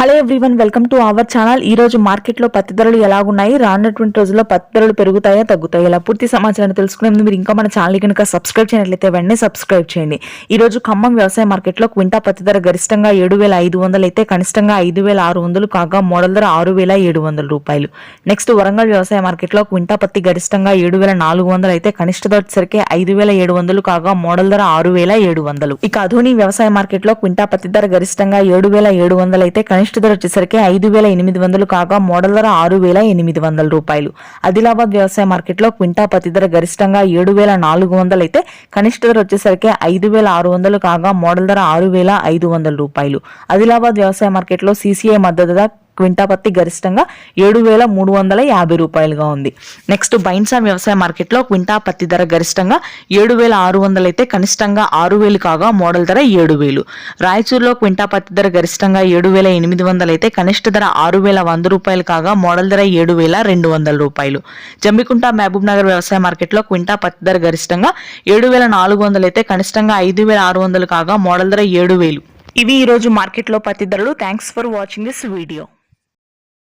Hello everyone, welcome to our channel. ఈ రోజు market లో పత్తి ధరలు ఎలాగున్నాయి, రానున్నటువంటి రోజుల్లో పత్తి ధరలు పెరుగుతాయా తగ్గుతాయా, ఇలా పూర్తి సమాచారాన్ని తెలుసుకునే ముందు మీరు ఇంకా మన ఛానల్ కనుక సబ్స్క్రైబ్ చేయనట్లయితే వెంటనే సబ్స్క్రైబ్ చేయండి. ఈ రోజు ఖమ్మం వ్యవసాయ మార్కెట్ లో క్వింటా పత్తి ధర గరిష్టంగా 7,500 అయితే కనిష్టంగా 5,600 కాగా మోడల్ ధర 6,700 రూపాయలు. నెక్స్ట్ వరంగల్ వ్యవసాయ మార్కెట్ లో క్వింటా పత్తి గరిష్టంగా 7,400 అయితే కనిష్ట ధర వచ్చేసరికి 5,700 కాగా మోడల్ ధర 6,700. ఇక అధోని వ్యవసాయ మార్కెట్ లో క్వింటా పత్తి ధర గరిష్టంగా 7,700 అయితే కనిష్ట ధర వచ్చేసరికి 5,800 కాగా మోడల్ ధర 6,800 రూపాయలు. ఆదిలాబాద్ వ్యవసాయ మార్కెట్ లో క్వింటా పత్తి ధర గరిష్టంగా 7,400 అయితే కనిష్ట ధర వచ్చేసరికి 5,600 కాగా మోడల్ ధర 6,500 రూపాయలు. ఆదిలాబాద్ వ్యవసాయ మార్కెట్ లో CCI మద్దతు ధర క్వింటా పత్తి గరిష్టంగా 7,350 రూపాయలుగా ఉంది. నెక్స్ట్ బైన్సా వ్యవసాయ మార్కెట్ లో క్వింటా పత్తి ధర గరిష్టంగా 7,600 అయితే కనిష్టంగా 6,000 కాగా మోడల్ ధర 7,000. రాయచూరులో క్వింటా పత్తి ధర గరిష్టంగా 7,800 అయితే కనిష్ట ధర 6,100 రూపాయలు కాగా మోడల్ ధర 7,200 రూపాయలు. జమ్మికుంట మహబూబ్ నగర్ వ్యవసాయ మార్కెట్ లో క్వింటా పత్తి ధర గరిష్టంగా 7,400 అయితే కనిష్టంగా 5,600 కాగా మోడల్ ధర 7,000. ఇవి ఈ రోజు మార్కెట్ లో పత్తి ధరలు. Thanks for watching this video.